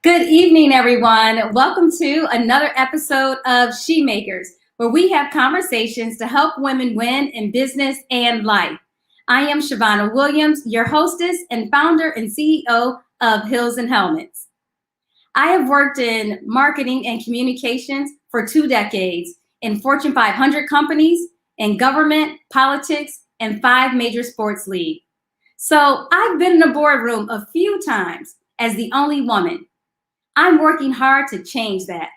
Good evening, everyone. Welcome to another episode of SHEMAKERS, where we have conversations to help women win in business and life. I am Shavonna Williams, your hostess and founder and CEO of Hills and Helmets. I have worked in marketing and communications for 2 decades in Fortune 500 companies, in government, politics, and 5 major sports leagues. So I've been in a boardroom a few times as the only woman. I'm working hard to change that.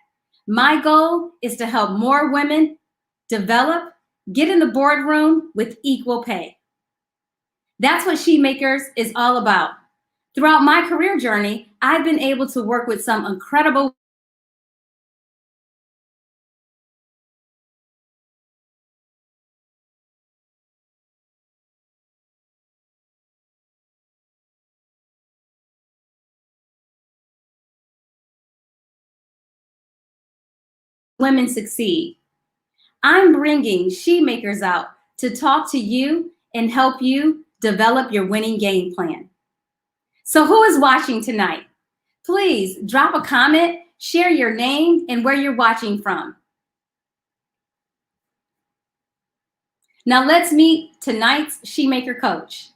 My goal is to help more women develop, get in the boardroom with equal pay. That's what SHEMAKERS is all about. Throughout my career journey, I've been able to work with some incredible women succeed. I'm bringing SHEMAKERS out to talk to you and help you develop your winning game plan. So who is watching tonight? Please drop a comment, share your name and where you're watching from. Now let's meet tonight's SHEMAKER coach.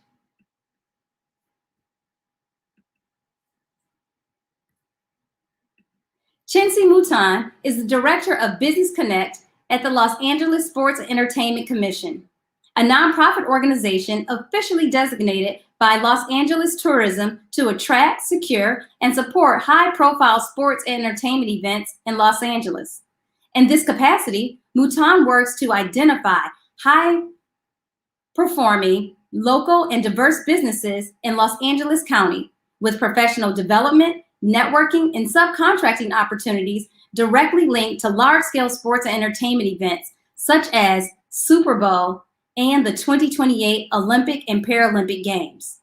Chincie Mouton is the Director of Business Connect at the Los Angeles Sports and Entertainment Commission, a nonprofit organization officially designated by Los Angeles Tourism to attract, secure, and support high-profile sports and entertainment events in Los Angeles. In this capacity, Mouton works to identify high-performing, local, and diverse businesses in Los Angeles County with professional development, networking, and subcontracting opportunities directly linked to large-scale sports and entertainment events such as Super Bowl and the 2028 Olympic and Paralympic Games.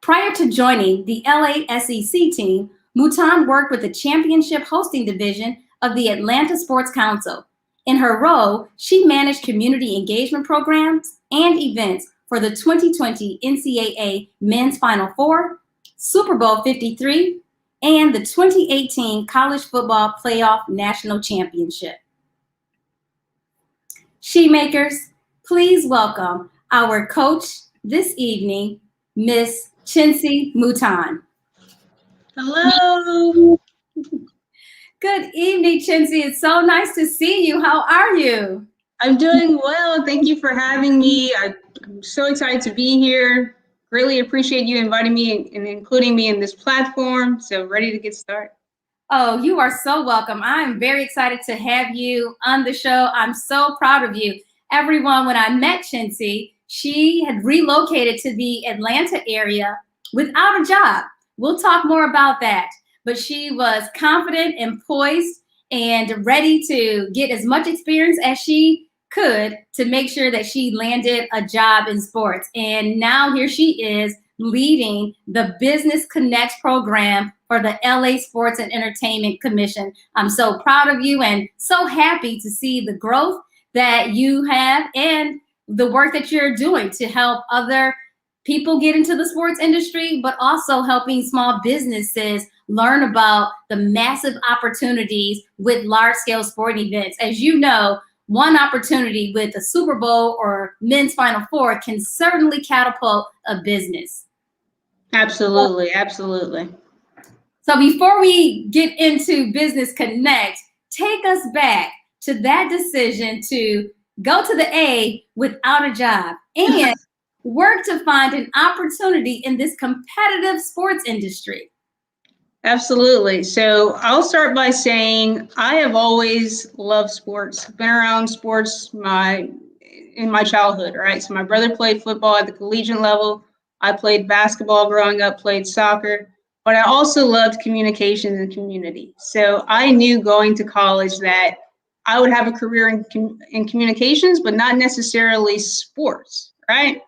Prior to joining the LASEC team, Mouton worked with the championship hosting division of the Atlanta Sports Council. In her role, she managed community engagement programs and events for the 2020 NCAA Men's Final Four, Super Bowl 53, and the 2018 College Football Playoff National Championship. SHEMAKERS, please welcome our coach this evening, Miss Chincie Mouton. Hello. Good evening, Chincie. It's so nice to see you. How are you? I'm doing well. Thank you for having me. I'm so excited to be here. Greatly appreciate you inviting me and including me in this platform. So ready to get started. Oh, you are so welcome. I'm very excited to have you on the show. I'm so proud of you. Everyone, when I met Chincie, she had relocated to the Atlanta area without a job. We'll talk more about that. But she was confident and poised and ready to get as much experience as she could to make sure that she landed a job in sports. And now here she is leading the Business Connect program for the LA Sports and Entertainment Commission. I'm so proud of you and so happy to see the growth that you have and the work that you're doing to help other people get into the sports industry, but also helping small businesses learn about the massive opportunities with large-scale sporting events. As you know, one opportunity with a Super Bowl or men's Final Four can certainly catapult a business. Absolutely, absolutely. So before we get into Business Connect, take us back to that decision to go to the A without a job and work to find an opportunity in this competitive sports industry. Absolutely. So I'll start by saying I have always loved sports, been around sports in my childhood, right? So my brother played football at the collegiate level. I played basketball growing up, played soccer, but I also loved communications and community. So I knew going to college that I would have a career in communications, but not necessarily sports, right?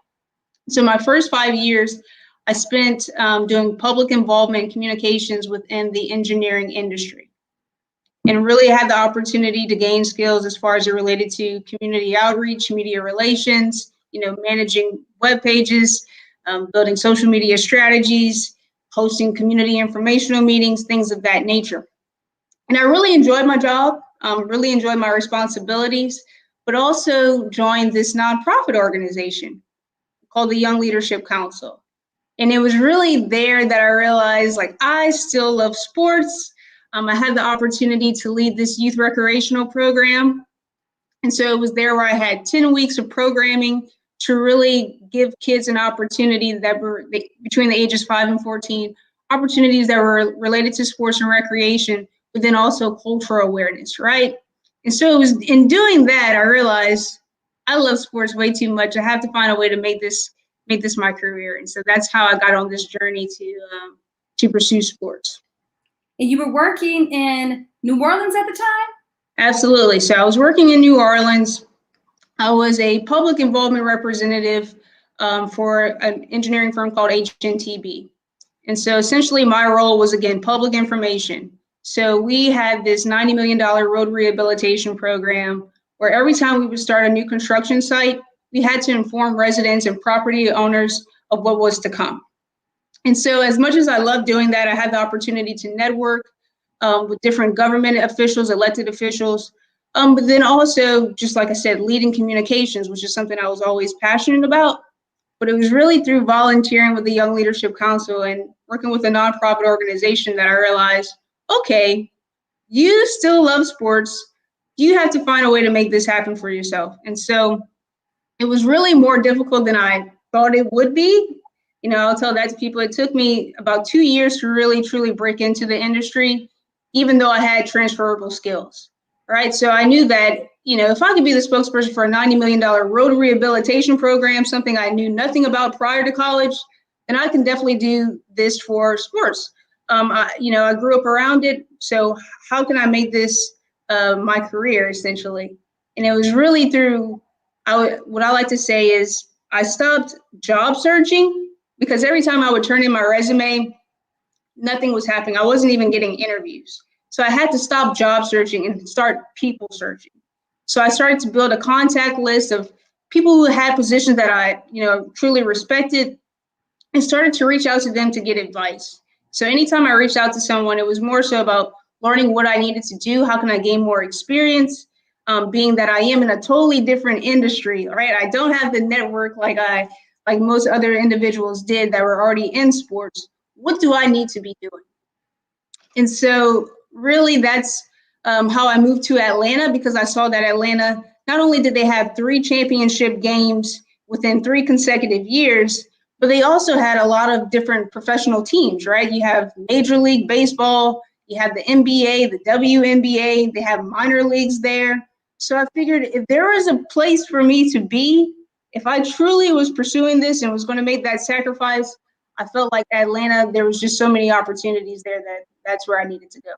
So my first 5 years, I spent doing public involvement and communications within the engineering industry, and really had the opportunity to gain skills as far as it related to community outreach, media relations, managing web pages, building social media strategies, hosting community informational meetings, things of that nature. And I really enjoyed my job, really enjoyed my responsibilities, but also joined this nonprofit organization called the Young Leadership Council. And it was really there that I realized, like, I still love sports. I had the opportunity to lead this youth recreational program. And so it was there where I had 10 weeks of programming to really give kids an opportunity that were between the ages 5 and 14, opportunities that were related to sports and recreation, but then also cultural awareness, right? And so it was in doing that, I realized I love sports way too much. I have to find a way to make this my career. And so that's how I got on this journey to pursue sports. And you were working in New Orleans at the time? Absolutely. So I was working in New Orleans. I was a public involvement representative for an engineering firm called HNTB. And so essentially my role was, again, public information. So we had this $90 million road rehabilitation program where every time we would start a new construction site, we had to inform residents and property owners of what was to come. And so as much as I loved doing that, I had the opportunity to network with different government officials, elected officials, but then also, just like I said, leading communications, which is something I was always passionate about. But it was really through volunteering with the Young Leadership Council and working with a nonprofit organization that I realized, okay, you still love sports. You have to find a way to make this happen for yourself. And so it was really more difficult than I thought it would be. You know, I'll tell that to people. It took me about 2 years to really, truly break into the industry, even though I had transferable skills, right? So I knew that, you know, if I could be the spokesperson for a $90 million road rehabilitation program, something I knew nothing about prior to college, then I can definitely do this for sports. I grew up around it. So how can I make this my career, essentially? And it was really through, what I like to say is I stopped job searching because every time I would turn in my resume, nothing was happening. I wasn't even getting interviews. So I had to stop job searching and start people searching. So I started to build a contact list of people who had positions that I, truly respected, and started to reach out to them to get advice. So anytime I reached out to someone, it was more so about learning what I needed to do. How can I gain more experience? Being that I am in a totally different industry, right? I don't have the network like most other individuals did that were already in sports. What do I need to be doing? And so really that's how I moved to Atlanta, because I saw that Atlanta, not only did they have 3 championship games within 3 consecutive years, but they also had a lot of different professional teams, right? You have Major League Baseball, you have the NBA, the WNBA, they have minor leagues there. So I figured if there was a place for me to be, if I truly was pursuing this and was going to make that sacrifice, I felt like Atlanta, there was just so many opportunities there that that's where I needed to go.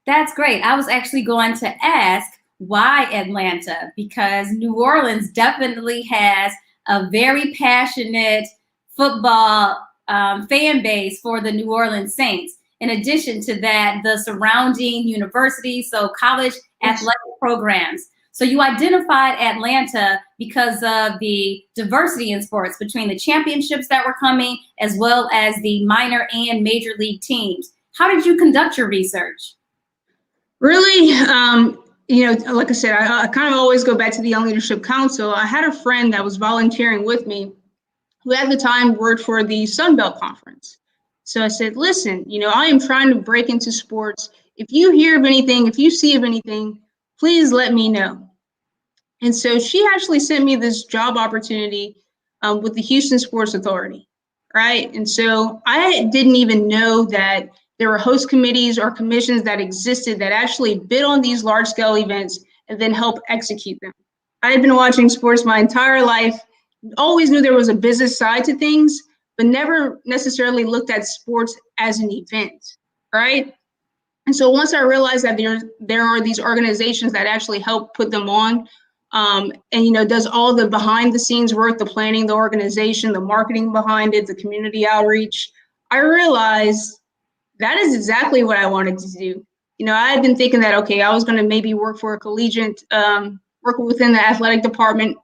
That's great. I was actually going to ask why Atlanta, because New Orleans definitely has a very passionate football fan base for the New Orleans Saints. In addition to that, the surrounding universities, so college athletic programs. So you identified Atlanta because of the diversity in sports between the championships that were coming, as well as the minor and major league teams. How did you conduct your research? Really, like I said, I kind of always go back to the Young Leadership Council. I had a friend that was volunteering with me who at the time worked for the Sun Belt Conference. So I said, listen, I am trying to break into sports. If you hear of anything, if you see of anything, please let me know. And so she actually sent me this job opportunity with the Houston Sports Authority, right? And so I didn't even know that there were host committees or commissions that existed that actually bid on these large-scale events and then help execute them. I had been watching sports my entire life, always knew there was a business side to things, but never necessarily looked at sports as an event, right? And so once I realized that there are these organizations that actually help put them on, and does all the behind the scenes work, the planning, the organization, the marketing behind it, the community outreach, I realized that is exactly what I wanted to do. I had been thinking that, okay, I was going to maybe work for a collegiate, work within the athletic department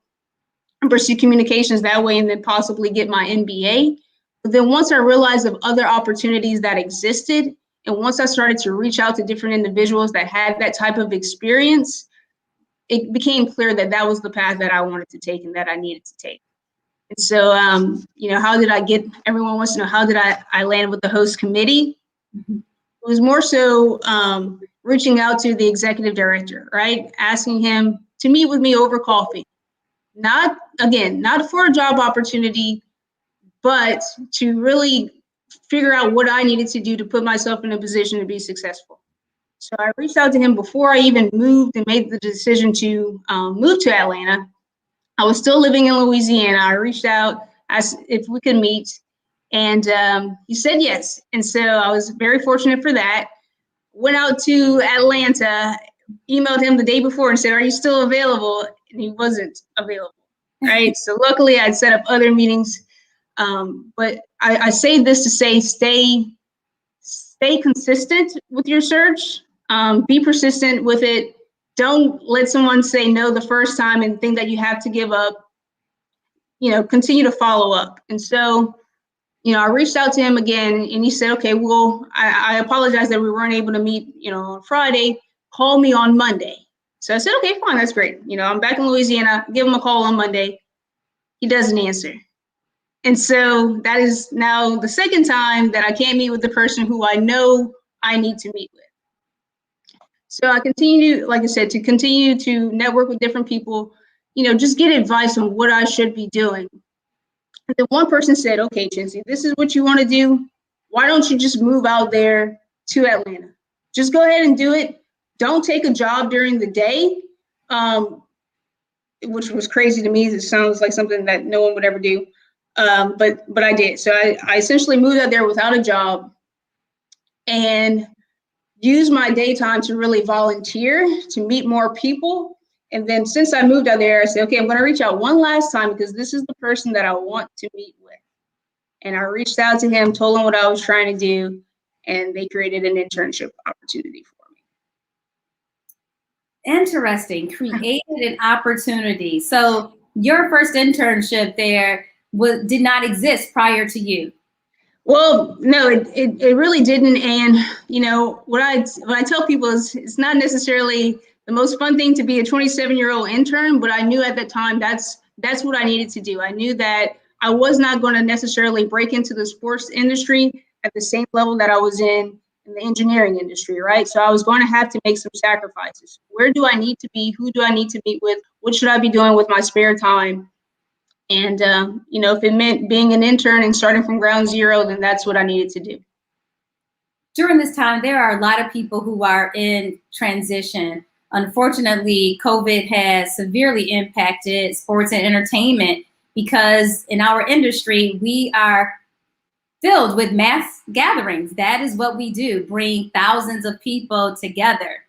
and pursue communications that way, and then possibly get my MBA. But then once I realized of other opportunities that existed, and once I started to reach out to different individuals that had that type of experience, it became clear that that was the path that I wanted to take and that I needed to take. And so, how did I get, everyone wants to know, how did I land with the host committee? Mhm. It was more so reaching out to the executive director, right? Asking him to meet with me over coffee. Not for a job opportunity, but to really figure out what I needed to do to put myself in a position to be successful. So I reached out to him before I even moved and made the decision to move to Atlanta. I was still living in Louisiana. I reached out, asked if we could meet, and he said yes. And so I was very fortunate for that. Went out to Atlanta, emailed him the day before and said, "Are you still available?" And he wasn't available, right? So luckily I'd set up other meetings. But I say this to say, stay consistent with your search. Be persistent with it. Don't let someone say no the first time and think that you have to give up. Continue to follow up. And so, I reached out to him again and he said, "Okay, well, I apologize that we weren't able to meet, on Friday. Call me on Monday." So I said, "Okay, fine, that's great. I'm back in Louisiana. Give him a call on Monday." He doesn't answer. And so that is now the second time that I can't meet with the person who I know I need to meet with. So I continue, like I said, to continue to network with different people, just get advice on what I should be doing. And then one person said, "Okay, Chincie, this is what you want to do. Why don't you just move out there to Atlanta? Just go ahead and do it. Don't take a job during the day," which was crazy to me. It sounds like something that no one would ever do. But I did. So I essentially moved out there without a job and used my daytime to really volunteer, to meet more people. And then since I moved out there, I said, "Okay, I'm going to reach out one last time because this is the person that I want to meet with." And I reached out to him, told him what I was trying to do, and they created an internship opportunity for me. Interesting. Created an opportunity. So your first internship there did not exist prior to you. Well, no, it really didn't. And what I tell people is it's not necessarily the most fun thing to be a 27-year-old intern, but I knew at that time that's what I needed to do. I knew that I was not going to necessarily break into the sports industry at the same level that I was in the engineering industry, right? So I was going to have to make some sacrifices. Where do I need to be? Who do I need to meet with? What should I be doing with my spare time? And, if it meant being an intern and starting from ground zero, then that's what I needed to do. During this time, there are a lot of people who are in transition. Unfortunately, COVID has severely impacted sports and entertainment because in our industry, we are filled with mass gatherings. That is what we do, bring thousands of people together.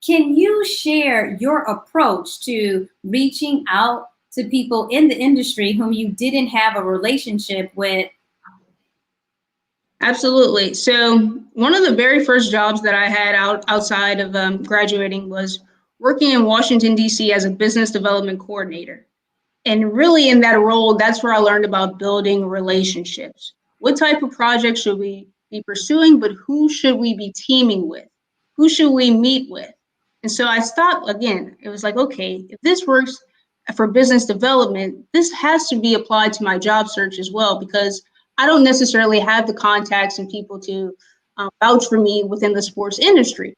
Can you share your approach to reaching out to people in the industry whom you didn't have a relationship with? Absolutely. So one of the very first jobs that I had outside of graduating was working in Washington, D.C. as a business development coordinator. And really in that role, that's where I learned about building relationships. What type of projects should we be pursuing, but who should we be teaming with? Who should we meet with? And so I stopped again. It was like, okay, if this works for business development, this has to be applied to my job search as well, because I don't necessarily have the contacts and people to vouch for me within the sports industry.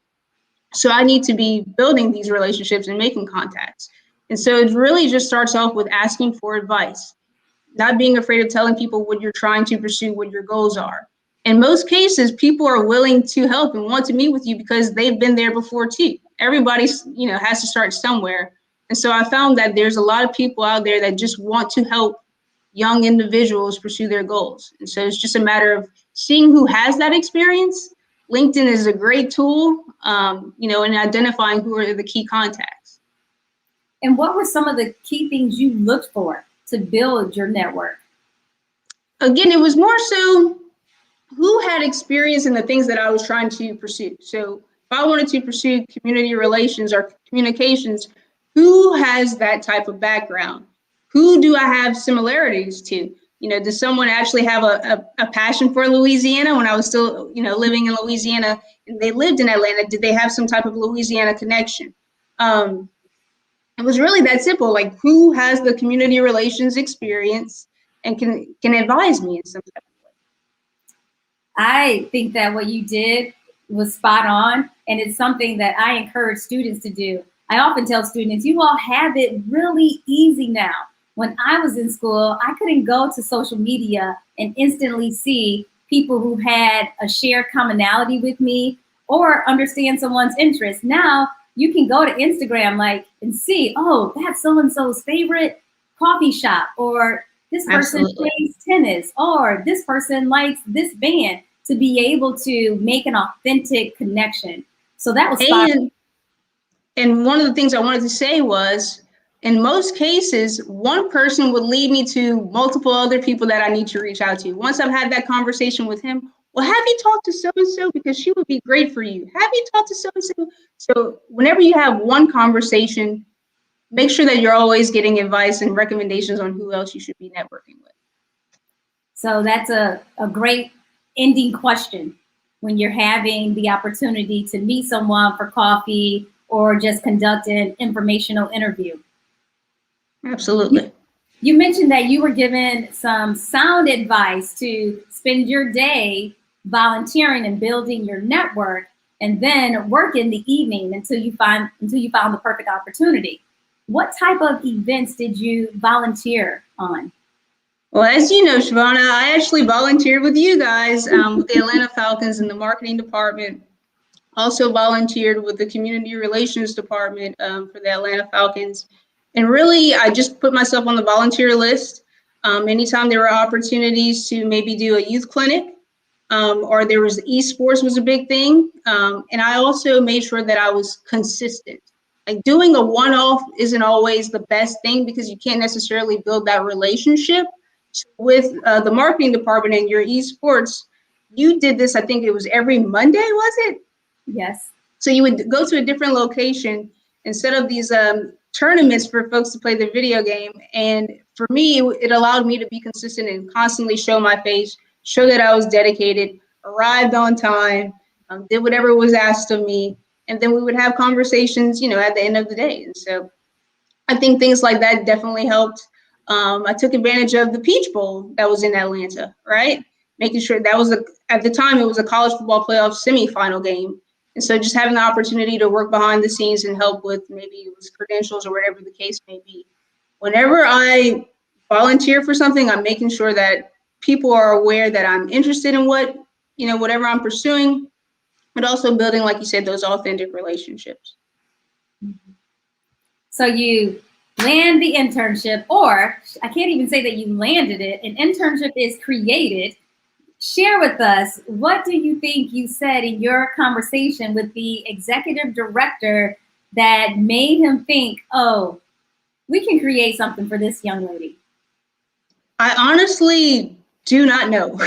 So I need to be building these relationships and making contacts. And so it really just starts off with asking for advice, not being afraid of telling people what you're trying to pursue, what your goals are. In most cases, people are willing to help and want to meet with you because they've been there before too. Everybody's, has to start somewhere. And so I found that there's a lot of people out there that just want to help young individuals pursue their goals. And so it's just a matter of seeing who has that experience. LinkedIn is a great tool, in identifying who are the key contacts. And what were some of the key things you looked for to build your network? Again, it was more so who had experience in the things that I was trying to pursue. So if I wanted to pursue community relations or communications, who has that type of background? Who do I have similarities to? Does someone actually have a passion for Louisiana? When I was still, living in Louisiana and they lived in Atlanta, did they have some type of Louisiana connection? It was really that simple, like who has the community relations experience and can advise me in some type of way. I think that what you did was spot on, and it's something that I encourage students to do. I often tell students, you all have it really easy now. When I was in school, I couldn't go to social media and instantly see people who had a shared commonality with me or understand someone's interest. Now you can go to Instagram and see, oh, that's so-and-so's favorite coffee shop, or this person Absolutely. plays tennis, or this person likes this band, to be able to make an authentic connection. So that was spot on. And one of the things I wanted to say was, in most cases, one person would lead me to multiple other people that I need to reach out to. Once I've had that conversation with him, well, have you talked to so-and-so because she would be great for you? Have you talked to so-and-so? So whenever you have one conversation, make sure that you're always getting advice and recommendations on who else you should be networking with. So that's a great ending question when you're having the opportunity to meet someone for coffee or just conduct an informational interview. Absolutely. You mentioned that you were given some sound advice to spend your day volunteering and building your network, and then work in the evening until you found the perfect opportunity. What type of events did you volunteer on? Well, as you know, Shavana, I actually volunteered with you guys with the Atlanta Falcons in the marketing department. Also volunteered with the community relations department for the Atlanta Falcons. And really, I just put myself on the volunteer list. Anytime there were opportunities to maybe do a youth clinic, or there was esports was a big thing. And I also made sure that I was consistent. Like doing a one-off isn't always the best thing because you can't necessarily build that relationship. So with the marketing department and your esports, you did this, I think it was every Monday, was it? Yes. So you would go to a different location instead of these tournaments for folks to play the video game. And for me, it allowed me to be consistent and constantly show my face, show that I was dedicated, arrived on time, did whatever was asked of me. And then we would have conversations, at the end of the day. And so I think things like that definitely helped. I took advantage of the Peach Bowl that was in Atlanta, right? Making sure that was at the time, it was a college football playoff semifinal game. And so just having the opportunity to work behind the scenes and help with maybe it was credentials or whatever the case may be. Whenever I volunteer for something, I'm making sure that people are aware that I'm interested in whatever I'm pursuing, but also building, like you said, those authentic relationships. So you land the internship, or I can't even say that you landed it. An internship is created. Share with us, what do you think you said in your conversation with the executive director that made him think, oh, we can create something for this young lady? I honestly do not know.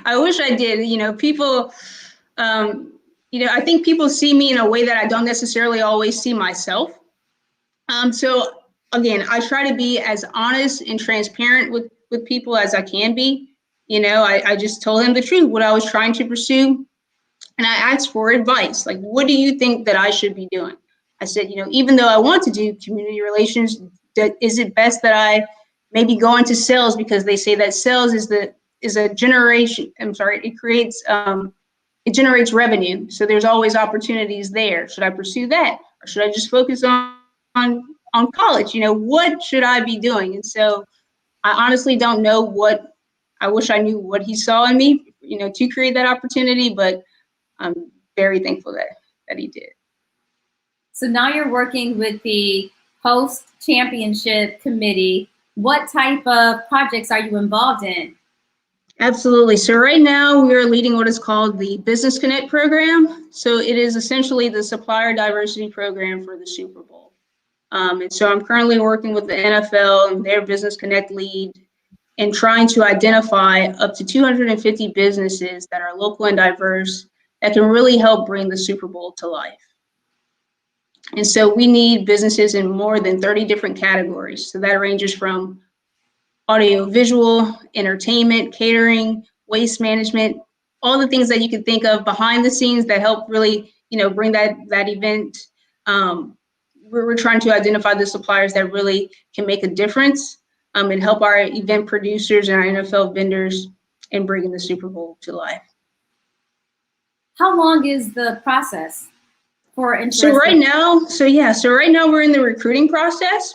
I wish I did. People, I think people see me in a way that I don't necessarily always see myself. So again, I try to be as honest and transparent with people as I can be. I just told him the truth, what I was trying to pursue. And I asked for advice. Like, what do you think that I should be doing? I said, even though I want to do community relations, is it best that I maybe go into sales, because they say that sales is a generation. I'm sorry, it generates revenue. So there's always opportunities there. Should I pursue that? Or should I just focus on college? What should I be doing? And so I honestly don't know I wish I knew what he saw in me, to create that opportunity, but I'm very thankful that he did. So now you're working with the post-championship committee. What type of projects are you involved in? Absolutely. So right now we are leading what is called the Business Connect program. So it is essentially the supplier diversity program for the Super Bowl. And so I'm currently working with the NFL and their Business Connect lead and trying to identify up to 250 businesses that are local and diverse that can really help bring the Super Bowl to life. And so we need businesses in more than 30 different categories. So that ranges from audio visual, entertainment, catering, waste management, all the things that you can think of behind the scenes that help really, bring that event. We're trying to identify the suppliers that really can make a difference, and help our event producers and our NFL vendors in bringing the Super Bowl to life. How long is the process for interested? So right now we're in the recruiting process.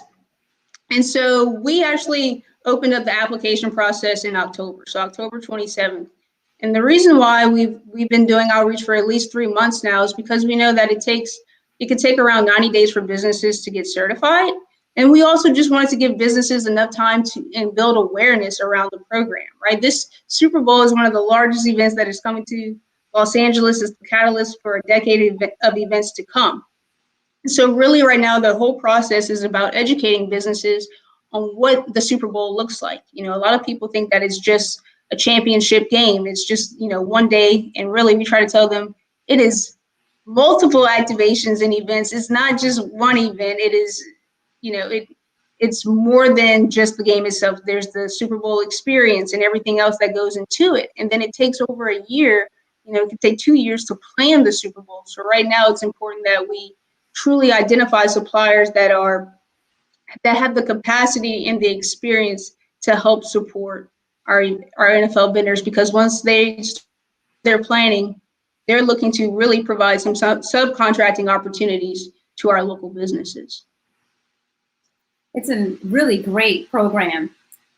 And so we actually opened up the application process in October, so October 27th. And the reason why we've been doing outreach for at least 3 months now is because we know that it could take around 90 days for businesses to get certified. And we also just wanted to give businesses enough time and build awareness around the program, right? This Super Bowl is one of the largest events that is coming to Los Angeles. Is the catalyst for a decade of events to come. So really right now, the whole process is about educating businesses on what the Super Bowl looks like. A lot of people think that it's just a championship game. It's just, one day. And really we try to tell them it is multiple activations and events. It's not just one event. It is, it's more than just the game itself. There's the Super Bowl experience and everything else that goes into it. And then it takes over a year, it can take 2 years to plan the Super Bowl. So right now it's important that we truly identify suppliers that have the capacity and the experience to help support our NFL vendors, because once they're planning, they're looking to really provide some subcontracting opportunities to our local businesses. It's a really great program.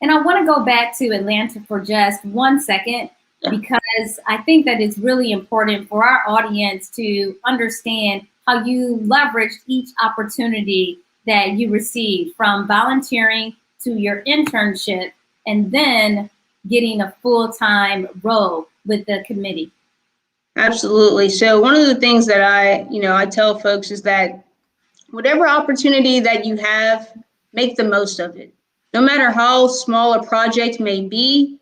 And I want to go back to Atlanta for just 1 second, because I think that it's really important for our audience to understand how you leveraged each opportunity that you received, from volunteering to your internship and then getting a full-time role with the committee. Absolutely. So one of the things that I tell folks is that whatever opportunity that you have, make the most of it. No matter how small a project may be,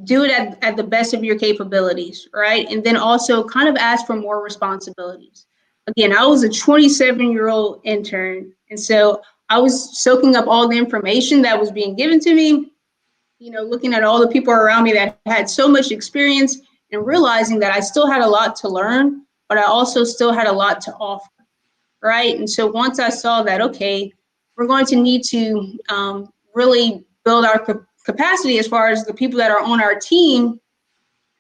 do it at the best of your capabilities, right? And then also kind of ask for more responsibilities. Again, I was a 27-year-old intern, and so I was soaking up all the information that was being given to me, looking at all the people around me that had so much experience, and realizing that I still had a lot to learn, but I also still had a lot to offer, right? And so once I saw that, okay, we're going to need to really build our capacity as far as the people that are on our team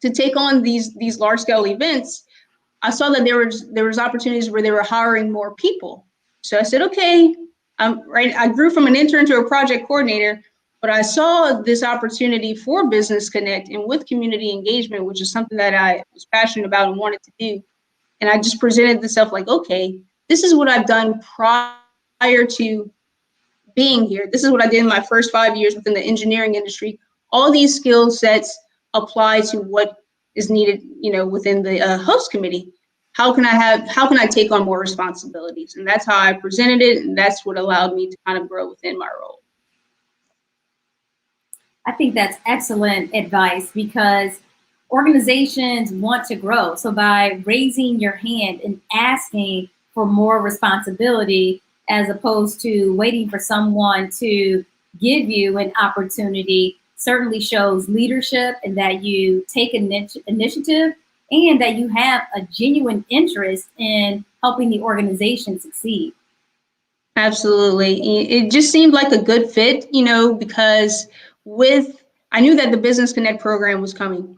to take on these large-scale events, I saw that there was opportunities where they were hiring more people. So I said, okay, right. I grew from an intern to a project coordinator, but I saw this opportunity for Business Connect and with community engagement, which is something that I was passionate about and wanted to do. And I just presented this up like, okay, this is what I've done prior to being here. This is what I did in my first 5 years within the engineering industry. All these skill sets apply to what is needed, within the host committee. How can I take on more responsibilities? And that's how I presented it, and that's what allowed me to kind of grow within my role. I think that's excellent advice, because organizations want to grow. So by raising your hand and asking for more responsibility, as opposed to waiting for someone to give you an opportunity, certainly shows leadership, and that you take initiative, and that you have a genuine interest in helping the organization succeed. Absolutely. It just seemed like a good fit, because I knew that the Business Connect program was coming,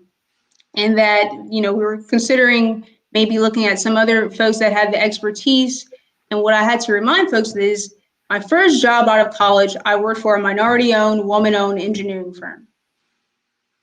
and that, we were considering maybe looking at some other folks that had the expertise. And what I had to remind folks is my first job out of college, I worked for a minority-owned, woman-owned engineering firm.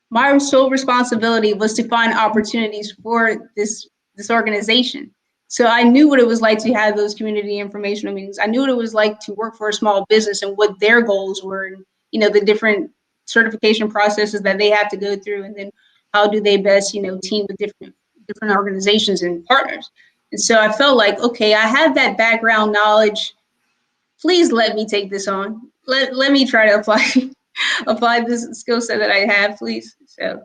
My sole responsibility was to find opportunities for this organization. So I knew what it was like to have those community informational meetings. I knew what it was like to work for a small business and what their goals were, and the different certification processes that they have to go through, and then how do they best team with different organizations and partners. And so I felt like, okay, I have that background knowledge. Please let me take this on. Let me try to apply this skill set that I have, please. So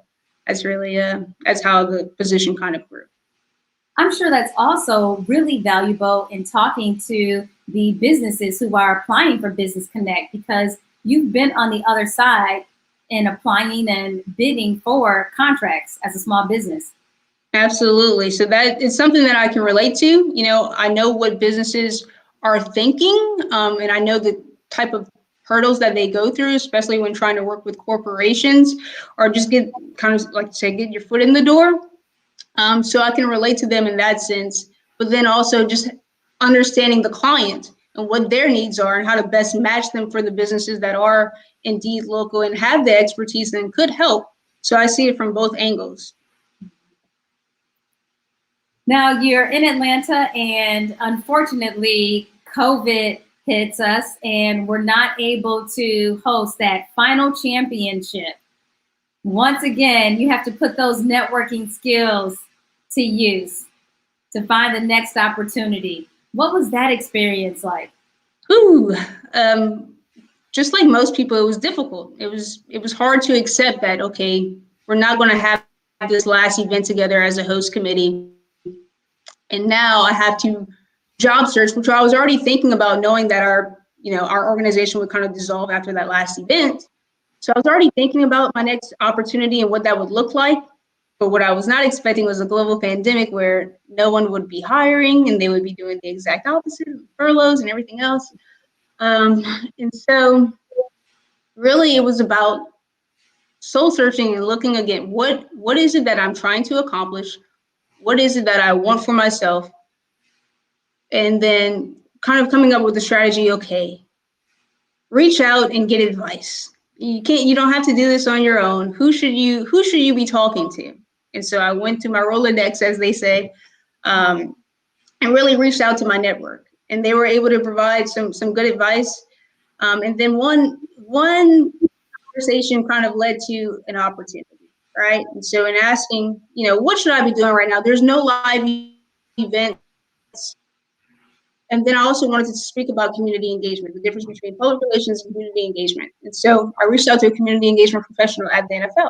that's really that's how the position kind of grew. I'm sure that's also really valuable in talking to the businesses who are applying for Business Connect, because you've been on the other side in applying and bidding for contracts as a small business. Absolutely. So that is something that I can relate to. You know, I know what businesses are thinking, and I know the type of hurdles that they go through, especially when trying to work with corporations or just get kind of like say, get your foot in the door. So I can relate to them in that sense, but then also just understanding the client and what their needs are and how to best match them for the businesses that are indeed local and have the expertise and could help. So I see it from both angles. Now you're in Atlanta, and unfortunately, COVID hits us, and we're not able to host that final championship. Once again, you have to put those networking skills to use to find the next opportunity. What was that experience like? Ooh, just like most people, it was difficult. It was hard to accept that, okay, we're not going to have this last event together as a host committee. And now I have to job search, which I was already thinking about, knowing that our organization would kind of dissolve after that last event. So I was already thinking about my next opportunity and what that would look like. But what I was not expecting was a global pandemic where no one would be hiring and they would be doing the exact opposite, furloughs and everything else. And so really it was about soul searching and looking again, what is it that I'm trying to accomplish? What is it that I want for myself? And then kind of coming up with a strategy, okay, reach out and get advice. You don't have to do this on your own. Who should you be talking to? And so I went to my Rolodex, as they say, and really reached out to my network. And they were able to provide some good advice. And then one conversation kind of led to an opportunity, right? And so in asking, what should I be doing right now? There's no live events. And then I also wanted to speak about community engagement, the difference between public relations and community engagement. And so I reached out to a community engagement professional at the NFL.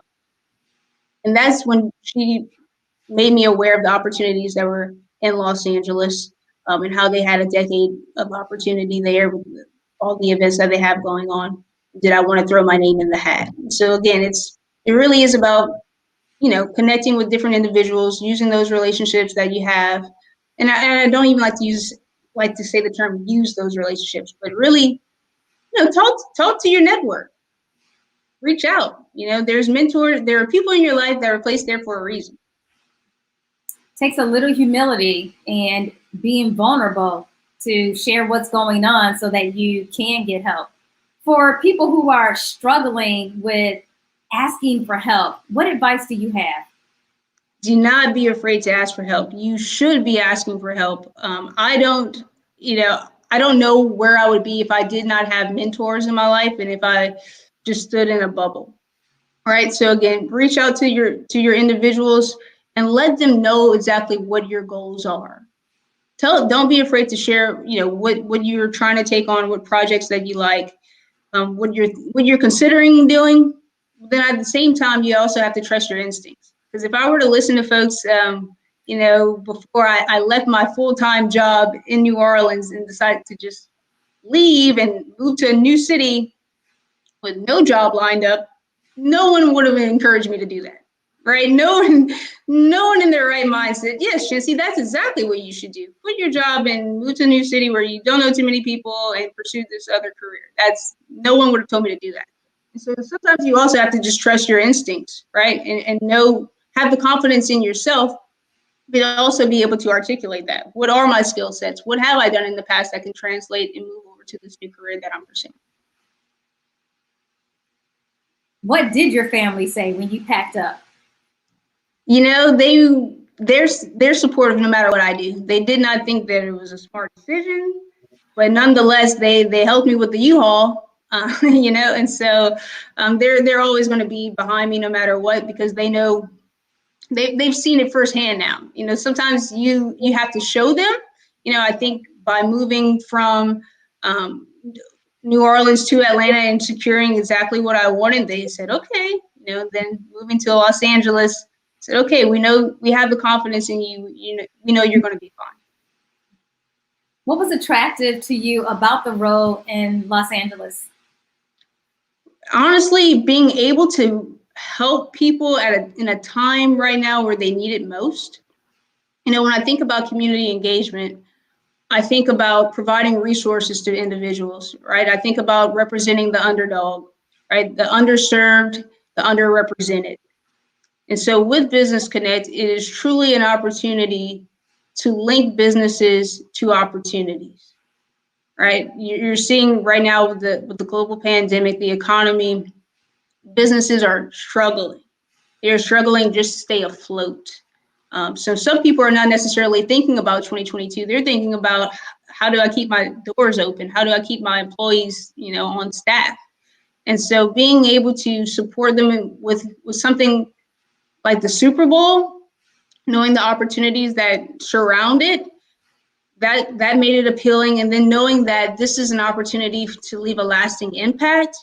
And that's when she made me aware of the opportunities that were in Los Angeles, and how they had a decade of opportunity there with all the events that they have going on. Did I want to throw my name in the hat? So again, it really is about, connecting with different individuals, using those relationships that you have. And I don't even like to say the term use those relationships, but really, talk to your network. Reach out. There's mentors, there are people in your life that are placed there for a reason. Takes a little humility and being vulnerable to share what's going on so that you can get help. For people who are struggling with asking for help, what advice do you have? Do not be afraid to ask for help. You should be asking for help. I don't know where I would be if I did not have mentors in my life and if I just stood in a bubble. All right. So again, reach out to your individuals and let them know exactly what your goals are. Don't be afraid to share, what you're trying to take on, what projects that you like, what you're considering doing. Then at the same time, you also have to trust your instincts. Because if I were to listen to folks, before I left my full-time job in New Orleans and decided to just leave and move to a new city with no job lined up, no one would have encouraged me to do that, right? No one in their right mind said, yes, Chincie, that's exactly what you should do. Quit your job and move to a new city where you don't know too many people and pursue this other career. No one would have told me to do that. And so sometimes you also have to just trust your instincts, right? And have the confidence in yourself, but also be able to articulate that. What are my skill sets? What have I done in the past that can translate and move over to this new career that I'm pursuing? What did your family say when you packed up? They're supportive no matter what I do. They did not think that it was a smart decision, but nonetheless, they helped me with the U-Haul, and so they're always going to be behind me no matter what, because they know they've seen it firsthand now. Sometimes you have to show them. I think by moving from New Orleans to Atlanta and securing exactly what I wanted, they said, okay, then moving to Los Angeles, said, okay, we know we have the confidence in you, we know you're going to be fine. What was attractive to you about the role in Los Angeles? honestly, being able to help people in a time right now where they need it most. When I think about community engagement, I think about providing resources to individuals, right? I think about representing the underdog, right? The underserved, the underrepresented. And so with Business Connect, it is truly an opportunity to link businesses to opportunities, right? You're seeing right now with the global pandemic, the economy, businesses are struggling. They're struggling just to stay afloat. So some people are not necessarily thinking about 2022. They're thinking about, how do I keep my doors open? How do I keep my employees, on staff? And so being able to support them with something like the Super Bowl, knowing the opportunities that surround it, that made it appealing. And then knowing that this is an opportunity to leave a lasting impact,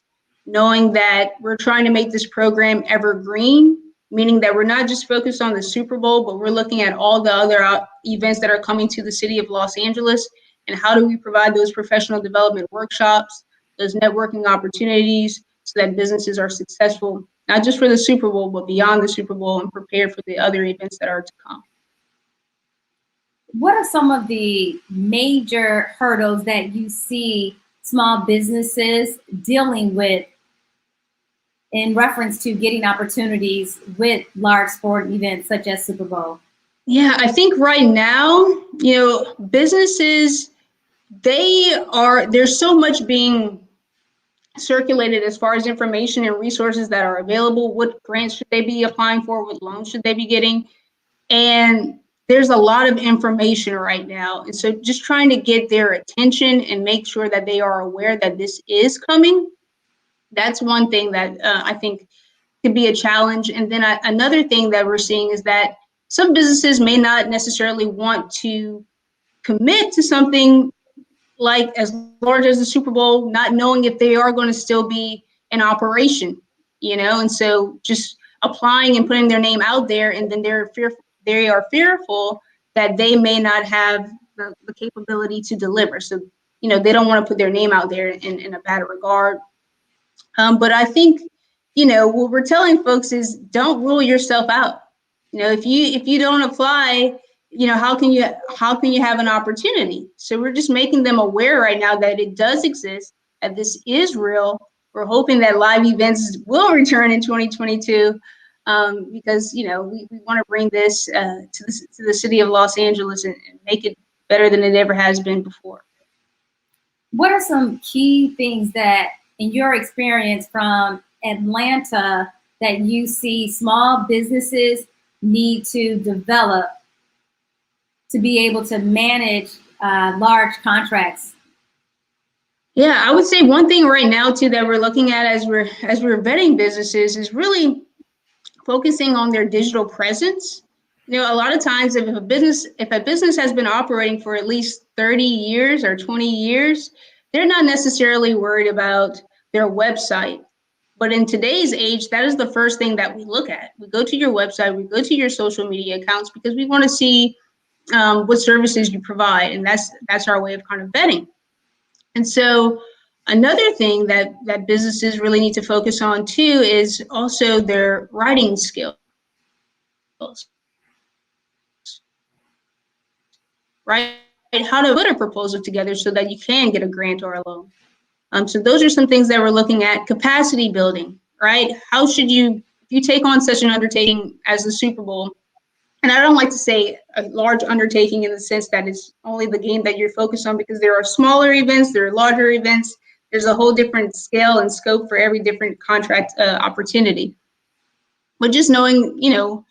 knowing that we're trying to make this program evergreen, meaning that we're not just focused on the Super Bowl, but we're looking at all the other events that are coming to the city of Los Angeles, and how do we provide those professional development workshops, those networking opportunities, so that businesses are successful, not just for the Super Bowl, but beyond the Super Bowl, and prepared for the other events that are to come. What are some of the major hurdles that you see small businesses dealing with in reference to getting opportunities with large sport events such as Super Bowl? Yeah, I think right now, businesses, there's so much being circulated as far as information and resources that are available. What grants should they be applying for? What loans should they be getting? And there's a lot of information right now. And so just trying to get their attention and make sure that they are aware that this is coming. That's one thing that I think could be a challenge. And then another thing that we're seeing is that some businesses may not necessarily want to commit to something like as large as the Super Bowl, not knowing if they are going to still be in operation, and so just applying and putting their name out there, and then they are fearful that they may not have the capability to deliver. So, they don't want to put their name out there in a bad regard. But I think, what we're telling folks is, don't rule yourself out. If you don't apply, how can you have an opportunity? So we're just making them aware right now that it does exist, that this is real. We're hoping that live events will return in 2022, because we want to bring this to the city of Los Angeles and make it better than it ever has been before. What are some key things that, in your experience from Atlanta, that you see small businesses need to develop to be able to manage large contracts? Yeah, I would say one thing right now too that we're looking at as we're vetting businesses is really focusing on their digital presence. A lot of times if a business has been operating for at least 30 years or 20 years, they're not necessarily worried about their website. But in today's age, that is the first thing that we look at. We go to your website, we go to your social media accounts, because we want to see what services you provide, and that's our way of kind of vetting. And so another thing that businesses really need to focus on too is also their writing skills, right? How to put a proposal together so that you can get a grant or a loan. So those are some things that we're looking at. Capacity building, right? How should if you take on such an undertaking as the Super Bowl, and I don't like to say a large undertaking in the sense that it's only the game that you're focused on, because there are smaller events, there are larger events. There's a whole different scale and scope for every different contract opportunity. But just knowing,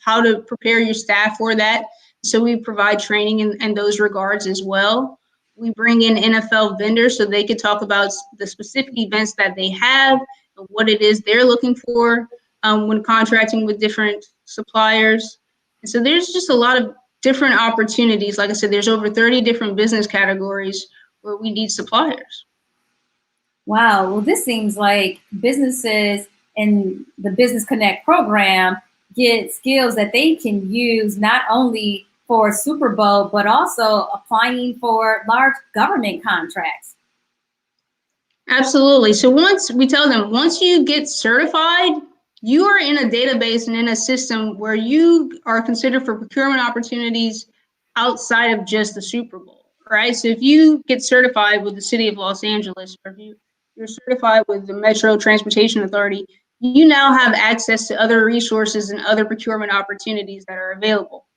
how to prepare your staff for that. So we provide training in those regards as well. We bring in NFL vendors so they could talk about the specific events that they have and what it is they're looking for when contracting with different suppliers. And so there's just a lot of different opportunities. Like I said, there's over 30 different business categories where we need suppliers. Wow. Well, this seems like businesses in the Business Connect program get skills that they can use not only for Super Bowl, but also applying for large government contracts. Absolutely. So once we tell them, once you get certified, you are in a database and in a system where you are considered for procurement opportunities outside of just the Super Bowl, right? So if you get certified with the City of Los Angeles, or if you're certified with the Metro Transportation Authority, you now have access to other resources and other procurement opportunities that are available.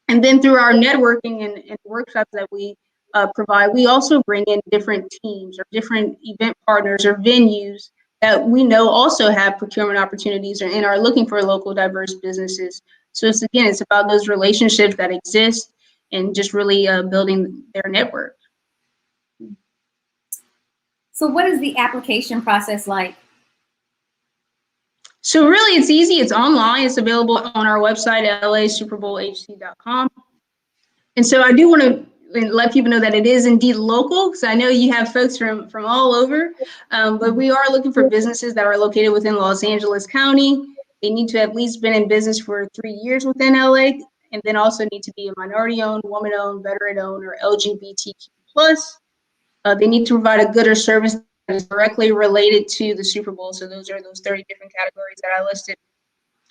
And then through our networking and workshops that we provide, we also bring in different teams or different event partners or venues that we know also have procurement opportunities and are looking for local diverse businesses. So it's about those relationships that exist and just really building their network. So what is the application process like? So really, it's easy. It's online. It's available on our website at LASuperBowlHC.com. And so I do want to let people know that it is indeed local, because I know you have folks from all over, but we are looking for businesses that are located within Los Angeles County. They need to have at least been in business for 3 years within LA, and then also need to be a minority-owned, woman-owned, veteran-owned, or LGBTQ+. They need to provide a good or service that is directly related to the Super Bowl. So those are those 30 different categories that I listed.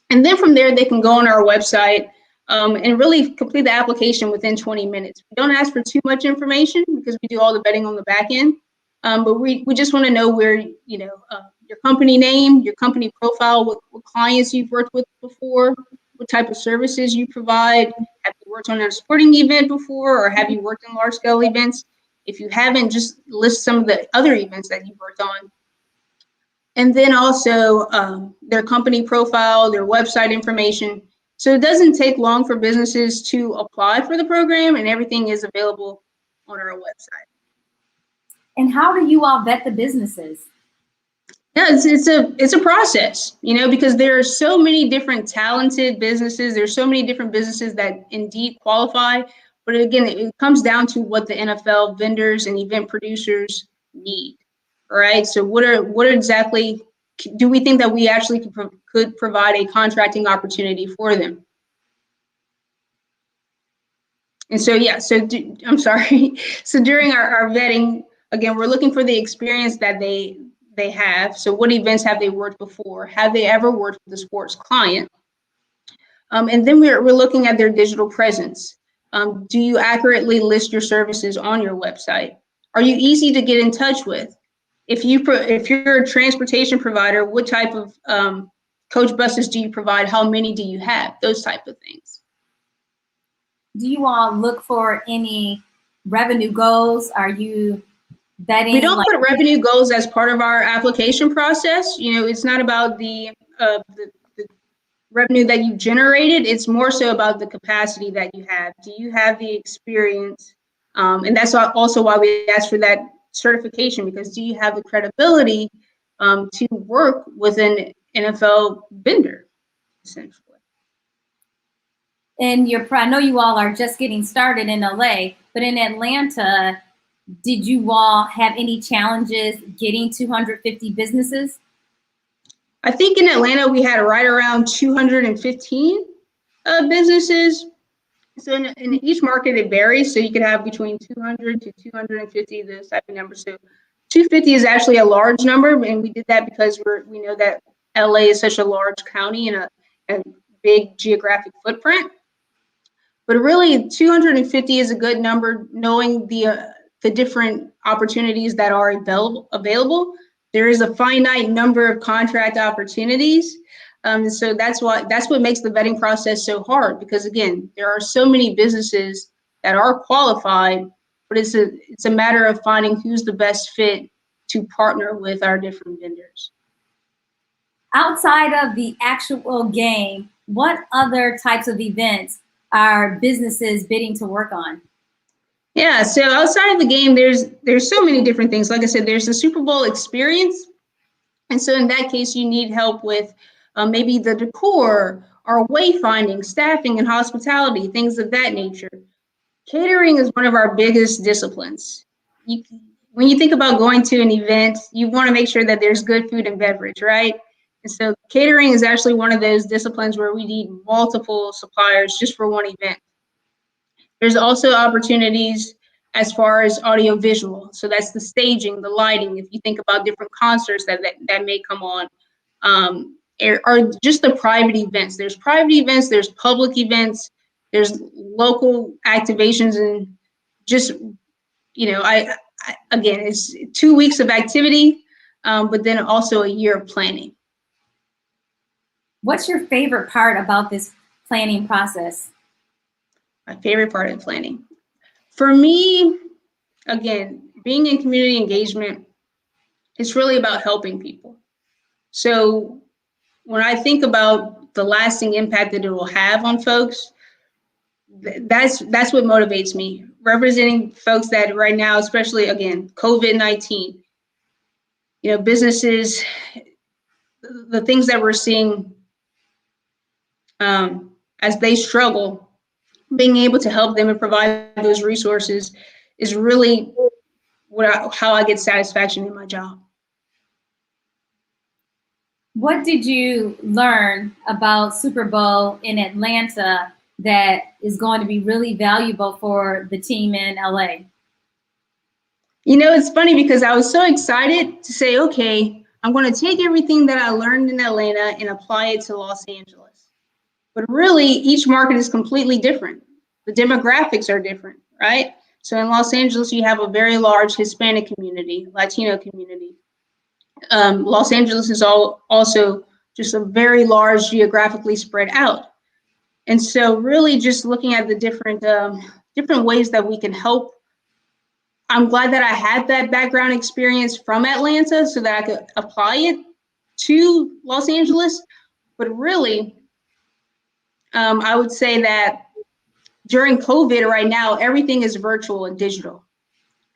And then from there, they can go on our website and really complete the application within 20 minutes. We don't ask for too much information because we do all the vetting on the back end. But we just want to know where, your company name, your company profile, what clients you've worked with before, what type of services you provide. Have you worked on a sporting event before, or have you worked in large scale events? If you haven't, just list some of the other events that you've worked on. And then also their company profile, their website information. So it doesn't take long for businesses to apply for the program, and everything is available on our website. And how do you all vet the businesses? Yeah, it's a process, because there are so many different talented businesses. There's so many different businesses that indeed qualify. But again, it comes down to what the NFL vendors and event producers need. All right. So what exactly do we think that we actually could provide a contracting opportunity for them? And so, I'm sorry. So during our vetting, again, we're looking for the experience that they have. So what events have they worked before? Have they ever worked with a sports client? And then we're looking at their digital presence. Do you accurately list your services on your website? Are you easy to get in touch with? If you're a transportation provider, what type of coach buses do you provide? How many do you have? Those type of things. Do you all look for any revenue goals? Are you vetting? We don't put revenue goals as part of our application process. It's not about the revenue that you generated. It's more so about the capacity that you have. Do you have the experience? And that's also why we ask for that certification, because do you have the credibility to work with an NFL vendor, essentially? And I know you all are just getting started in LA, but in Atlanta, did you all have any challenges getting 250 businesses? I think in Atlanta, we had right around 215 businesses. So in each market, it varies. So you could have between 200 to 250, this type of number. So 250 is actually a large number. And we did that because we know that LA is such a large county and a big geographic footprint. But really, 250 is a good number, knowing the different opportunities that are available. There is a finite number of contract opportunities. So that's what makes the vetting process so hard, because again, there are so many businesses that are qualified, but it's a matter of finding who's the best fit to partner with our different vendors. Outside of the actual game, what other types of events are businesses bidding to work on? Yeah, so outside of the game, there's so many different things. Like I said, there's the Super Bowl experience. And so in that case, you need help with maybe the decor or wayfinding, staffing, and hospitality, things of that nature. Catering is one of our biggest disciplines. When you think about going to an event, you want to make sure that there's good food and beverage, right? And so catering is actually one of those disciplines where we need multiple suppliers just for one event. There's also opportunities as far as audio visual. So that's the staging, the lighting. If you think about different concerts that may come on, or just the private events. There's private events, there's public events, there's local activations, and just, I again, it's 2 weeks of activity, but then also a year of planning. What's your favorite part about this planning process? My favorite part of planning. For me, again, being in community engagement, it's really about helping people. So when I think about the lasting impact that it will have on folks, that's what motivates me. Representing folks that right now, especially again, COVID-19, businesses, the things that we're seeing as they struggle, being able to help them and provide those resources is really how I get satisfaction in my job. What did you learn about Super Bowl in Atlanta that is going to be really valuable for the team in LA? It's funny because I was so excited to say, okay, I'm going to take everything that I learned in Atlanta and apply it to Los Angeles. But really, each market is completely different. The demographics are different, right? So in Los Angeles, you have a very large Hispanic community, Latino community. Los Angeles is also just a very large, geographically spread out. And so really just looking at the different ways that we can help. I'm glad that I had that background experience from Atlanta so that I could apply it to Los Angeles. But really, I would say that during COVID right now, everything is virtual and digital.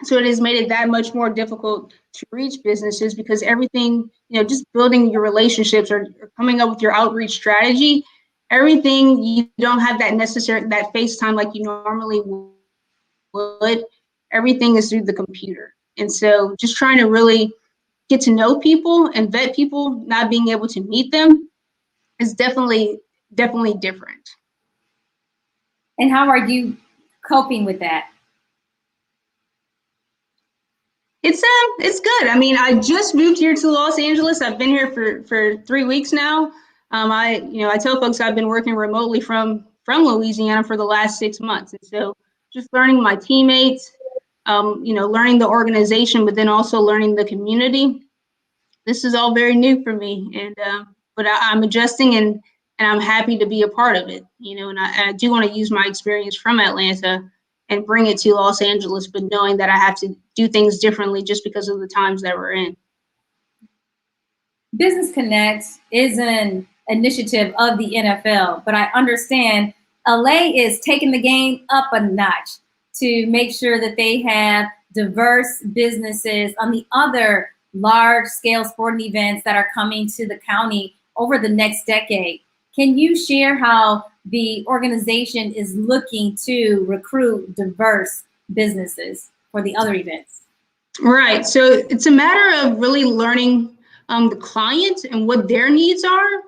So it has made it that much more difficult to reach businesses because everything, just building your relationships or coming up with your outreach strategy, everything, you don't have that face time like you normally would. Everything is through the computer. And so just trying to really get to know people and vet people, not being able to meet them is definitely different. And how are you coping with that? It's good. I mean, I just moved here to Los Angeles. I've been here for 3 weeks now. I tell folks I've been working remotely from Louisiana for the last 6 months. And so just learning my teammates, learning the organization, but then also learning the community. This is all very new for me. And but I'm adjusting and I'm happy to be a part of it. And I do want to use my experience from Atlanta and bring it to Los Angeles, but knowing that I have to do things differently just because of the times that we're in. Business Connect is an initiative of the NFL, but I understand LA is taking the game up a notch to make sure that they have diverse businesses on the other large-scale sporting events that are coming to the county over the next decade. Can you share how the organization is looking to recruit diverse businesses for the other events? Right. So it's a matter of really learning the client and what their needs are.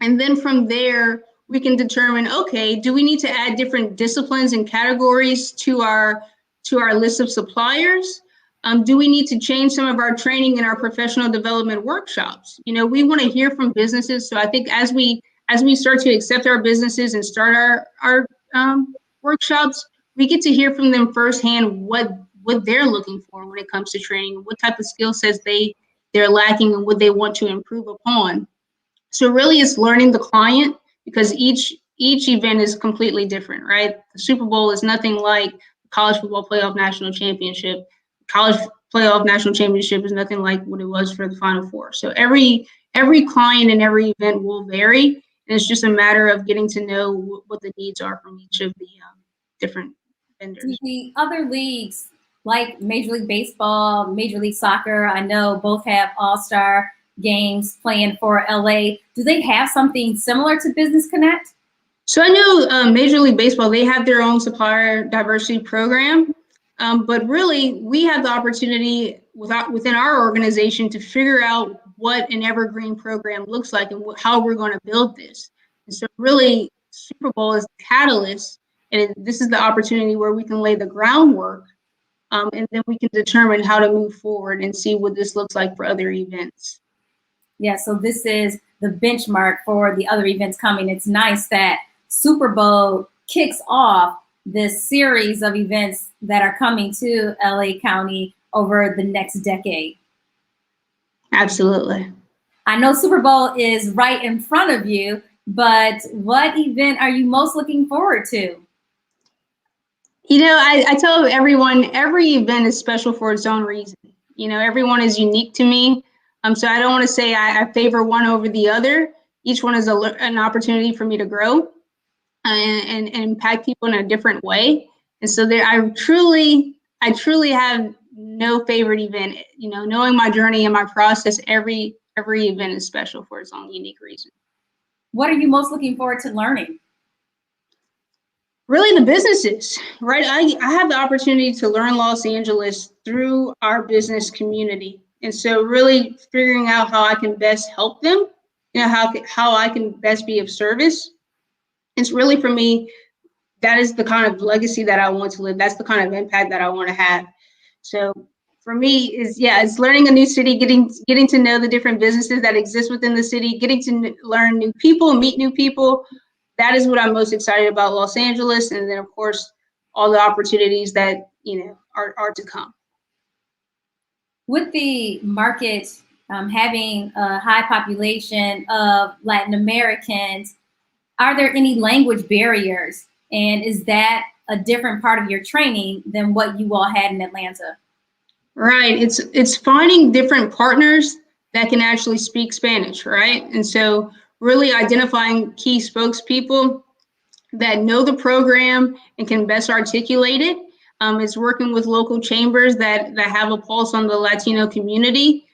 And then from there, we can determine, okay, do we need to add different disciplines and categories to our list of suppliers? Do we need to change some of our training and our professional development workshops? We want to hear from businesses. So I think as we start to accept our businesses and start our workshops, we get to hear from them firsthand what they're looking for when it comes to training, what type of skill sets they're lacking and what they want to improve upon. So really it's learning the client because each event is completely different, right? The Super Bowl is nothing like the College Football Playoff National Championship. College Playoff National Championship is nothing like what it was for the Final Four. So every client and every event will vary. And it's just a matter of getting to know what the needs are from each of the different vendors. The other leagues, like Major League Baseball, Major League Soccer, I know both have all-star games planned for LA. Do they have something similar to Business Connect? So I know Major League Baseball, they have their own supplier diversity program. But really, we have the opportunity within our organization to figure out what an evergreen program looks like and how we're going to build this. And so really, Super Bowl is the catalyst, and this is the opportunity where we can lay the groundwork and then we can determine how to move forward and see what this looks like for other events. Yeah, so this is the benchmark for the other events coming. It's nice that Super Bowl kicks off this series of events that are coming to LA County over the next decade. Absolutely. I know Super Bowl is right in front of you, but what event are you most looking forward to? You know, I tell everyone, every event is special for its own reason. You know, everyone is unique to me. So I don't want to say I favor one over the other. Each one is an opportunity for me to grow and impact people in a different way. And so I truly have no favorite event. You know, knowing my journey and my process, every event is special for its own unique reason. What are you most looking forward to learning? Really the businesses, right? I have the opportunity to learn Los Angeles through our business community. And so really figuring out how I can best help them, you know, how I can best be of service. It's really, for me, that is the kind of legacy that I want to live. That's the kind of impact that I want to have. So for me it's learning a new city, getting to know the different businesses that exist within the city, getting to learn new people, meet new people. That is what I'm most excited about Los Angeles. And then of course, all the opportunities that, you know, are to come. With the market having a high population of Latin Americans, are there any language barriers? And is that a different part of your training than what you all had in Atlanta? Right. It's finding different partners that can actually speak Spanish, right? And so really identifying key spokespeople that know the program and can best articulate it. It's working with local chambers that have a pulse on the Latino community.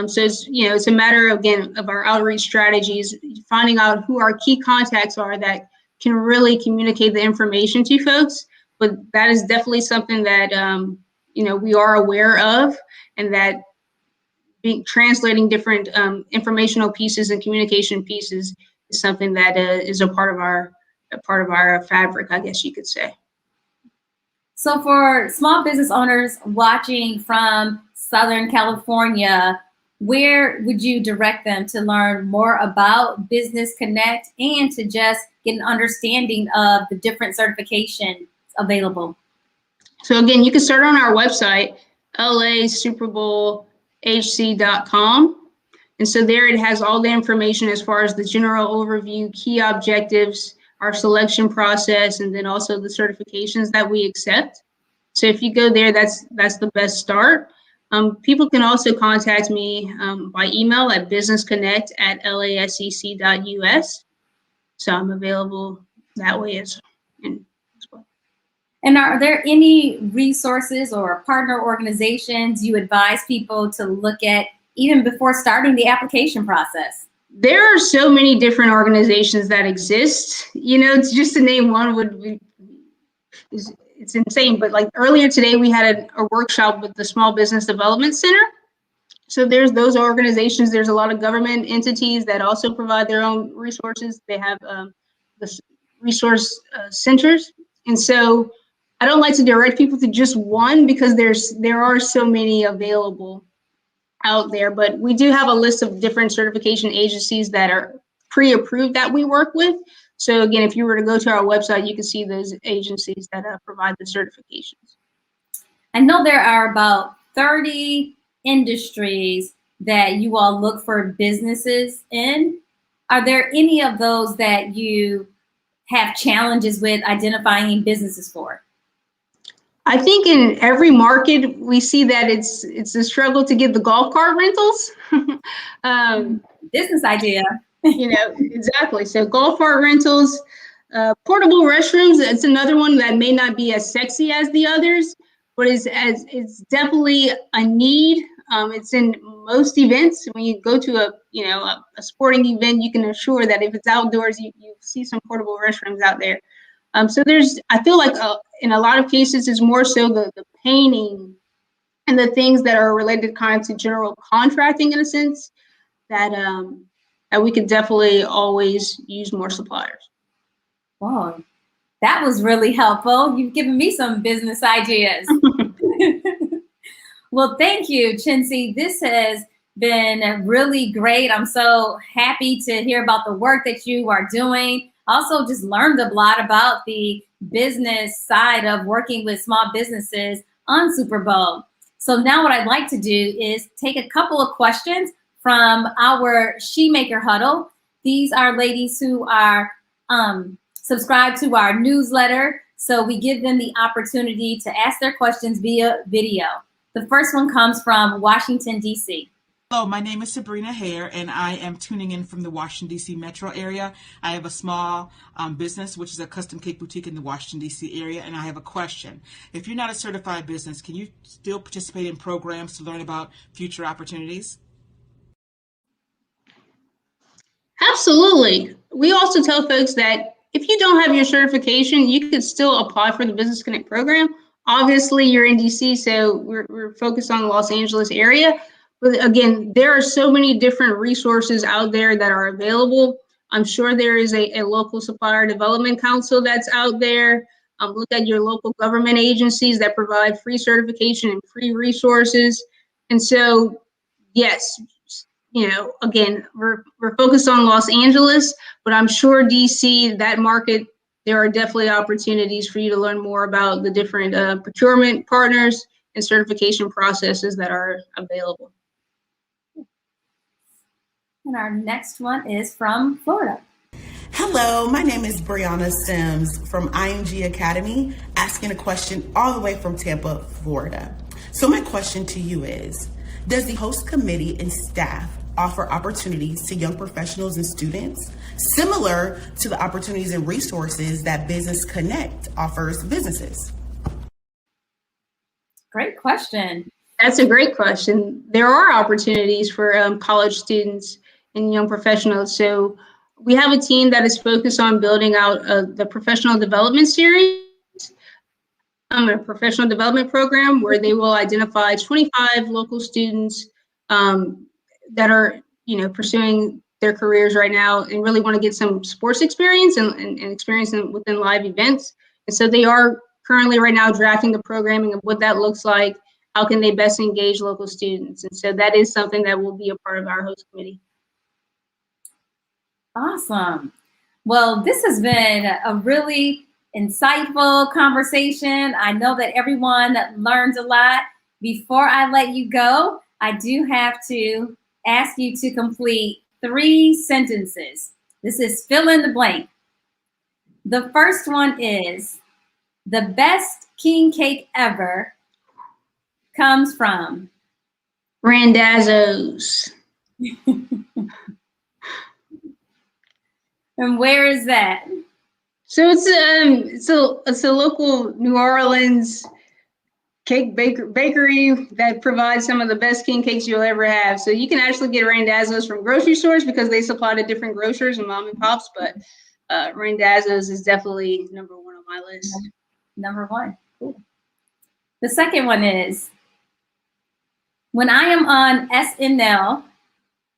So it's a matter, again, of our outreach strategies, finding out who our key contacts are that can really communicate the information to folks. But that is definitely something that we are aware of, and that translating different informational pieces and communication pieces is something that is a part of our fabric, I guess you could say. So for small business owners watching from Southern California, where would you direct them to learn more about Business Connect and to just get an understanding of the different certifications available? So again, you can start on our website, LASuperbowlhc.com. And so there it has all the information as far as the general overview, key objectives, our selection process, and then also the certifications that we accept. So if you go there, that's the best start. People can also contact me by email at businessconnect@lasec.us. So I'm available that way as well. And are there any resources or partner organizations you advise people to look at even before starting the application process? There are so many different organizations that exist. You know, just to name one it's insane. But like earlier today, we had a workshop with the Small Business Development Center. So there's those organizations. There's a lot of government entities that also provide their own resources. They have the resource centers. And so I don't like to direct people to just one because there are so many available out there. But we do have a list of different certification agencies that are pre-approved that we work with. So again, if you were to go to our website, you can see those agencies that provide the certifications. I know there are about 30 industries that you all look for businesses in. Are there any of those that you have challenges with identifying businesses for? I think in every market, we see that it's a struggle to get the golf cart rentals. Business idea. Exactly. So golf cart rentals, portable restrooms, it's another one that may not be as sexy as the others, but it's definitely a need. It's in most events. When you go to a sporting event, you can assure that if it's outdoors, you see some portable restrooms out there. So I feel like in a lot of cases, it's more so the painting and the things that are related kind of to general contracting in a sense that we could definitely always use more suppliers. Wow, that was really helpful. You've given me some business ideas. Well, thank you, Chincie. This has been really great. I'm so happy to hear about the work that you are doing. Also, just learned a lot about the business side of working with small businesses on Super Bowl. So now what I'd like to do is take a couple of questions from our SHEmaker huddle. These are ladies who are subscribed to our newsletter. So we give them the opportunity to ask their questions via video. The first one comes from Washington, D.C. Hello, my name is Sabrina Hare, and I am tuning in from the Washington, D.C. metro area. I have a small business, which is a custom cake boutique in the Washington, D.C. area, and I have a question. If you're not a certified business, can you still participate in programs to learn about future opportunities? Absolutely. We also tell folks that if you don't have your certification, you could still apply for the Business Connect program. Obviously, you're in DC, so we're focused on the Los Angeles area. But again, there are so many different resources out there that are available. I'm sure there is a local supplier development council that's out there. Look at your local government agencies that provide free certification and free resources. And so, yes, again, we're focused on Los Angeles, but I'm sure DC, that market, there are definitely opportunities for you to learn more about the different procurement partners and certification processes that are available. And our next one is from Florida. Hello, my name is Brianna Sims from IMG Academy, asking a question all the way from Tampa, Florida. So my question to you is, does the host committee and staff offer opportunities to young professionals and students similar to the opportunities and resources that Business Connect offers businesses? Great question. That's a great question. There are opportunities for college students and young professionals. So we have a team that is focused on building out the professional development series, a professional development program where they will identify 25 local students that are, pursuing their careers right now and really want to get some sports experience and experience within live events. And so they are currently right now drafting the programming of what that looks like. How can they best engage local students? And so that is something that will be a part of our host committee. Awesome. Well, this has been a really insightful conversation. I know that everyone learned a lot. Before I let you go, I do have to ask you to complete 3 sentences. This is fill in the blank. The first one is, the best king cake ever comes from Randazzo's. And where is that? So it's a local New Orleans cake bakery that provides some of the best king cakes you'll ever have. So you can actually get Randazzo's from grocery stores because they supply to different grocers and mom and pops, but Randazzo's is definitely number 1 on my list. Number 1. Cool. The second one is, when I am on SNL,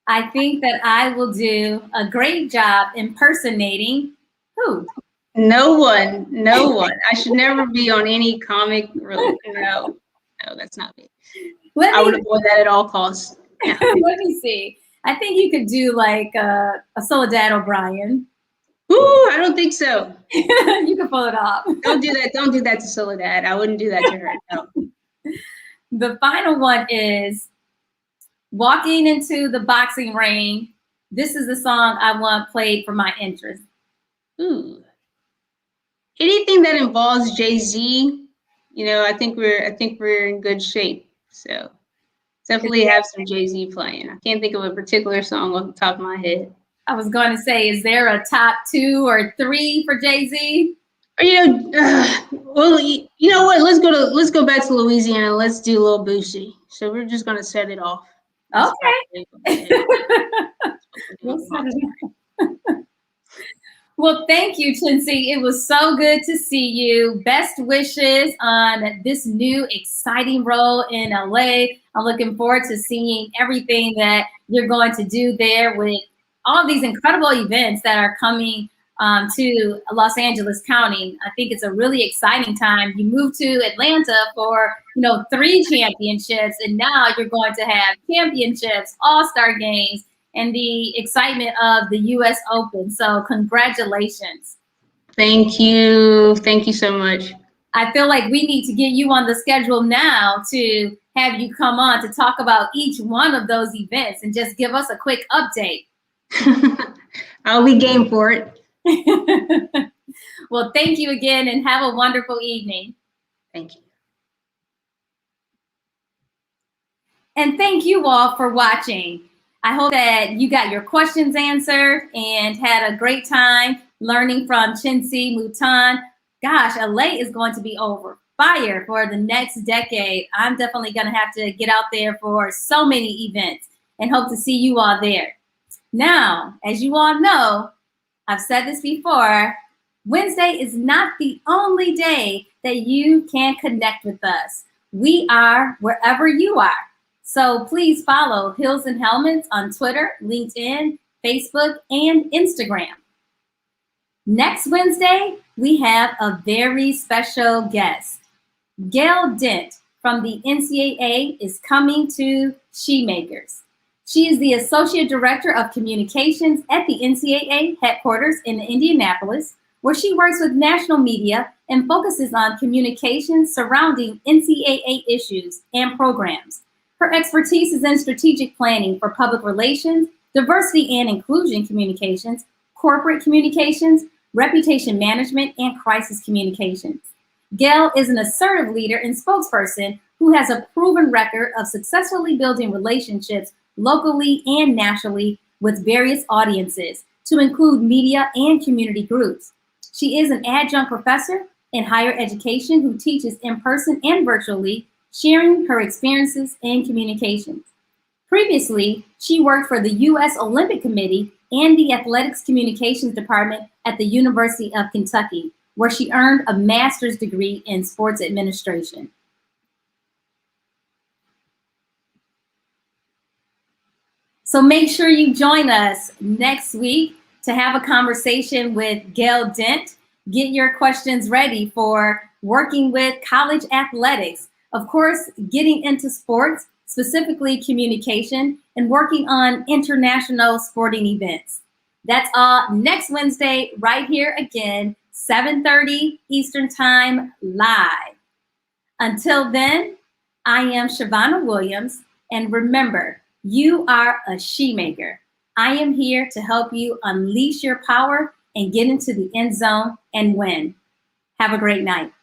I think that I will do a great job impersonating who? No one. I should never be on any comic. No, that's not me. I would avoid that at all costs. Yeah. Let me see. I think you could do like a Soledad O'Brien. Ooh, I don't think so. You can pull it off. Don't do that. Don't do that to Soledad. I wouldn't do that to her. No. The final one is, walking into the boxing ring, this is the song I want played for my interest. Ooh. Anything that involves Jay-Z, I think we're in good shape. So definitely have some Jay-Z playing. I can't think of a particular song off the top of my head. I was going to say, is there a top 2 or 3 for Jay-Z? Well, you know what? Let's go back to Louisiana. Let's do Lil Boosie. So we're just gonna set it off. Okay. Well, thank you, Chincie. It was so good to see you. Best wishes on this new exciting role in LA. I'm looking forward to seeing everything that you're going to do there with all these incredible events that are coming to Los Angeles County. I think it's a really exciting time. You moved to Atlanta for, 3 championships, and now you're going to have championships, all-star games, and the excitement of the U.S. Open. So congratulations. Thank you. Thank you so much. I feel like we need to get you on the schedule now to have you come on to talk about each one of those events and just give us a quick update. I'll be game for it. Well, thank you again and have a wonderful evening. Thank you. And thank you all for watching. I hope that you got your questions answered and had a great time learning from Chincie Mouton. Gosh, LA is going to be over fire for the next decade. I'm definitely going to have to get out there for so many events and hope to see you all there. Now, as you all know, I've said this before, Wednesday is not the only day that you can connect with us. We are wherever you are. So please follow Hills and Helmets on Twitter, LinkedIn, Facebook, and Instagram. Next Wednesday, we have a very special guest. Gail Dent from the NCAA is coming to SHEMAKERS. She is the Associate Director of Communications at the NCAA headquarters in Indianapolis, where she works with national media and focuses on communications surrounding NCAA issues and programs. Her expertise is in strategic planning for public relations, diversity and inclusion communications, corporate communications, reputation management, and crisis communications. Gail is an assertive leader and spokesperson who has a proven record of successfully building relationships locally and nationally with various audiences, to include media and community groups. She is an adjunct professor in higher education who teaches in person and virtually, sharing her experiences in communications. Previously, she worked for the U.S. Olympic Committee and the Athletics Communications Department at the University of Kentucky, where she earned a master's degree in sports administration. So make sure you join us next week to have a conversation with Gail Dent. Get your questions ready for working with college athletics. Of course, getting into sports, specifically communication, and working on international sporting events. That's all next Wednesday, right here again, 7:30 Eastern Time, live. Until then, I am Shavonna Williams, and remember, you are a SHEmaker. I am here to help you unleash your power and get into the end zone and win. Have a great night.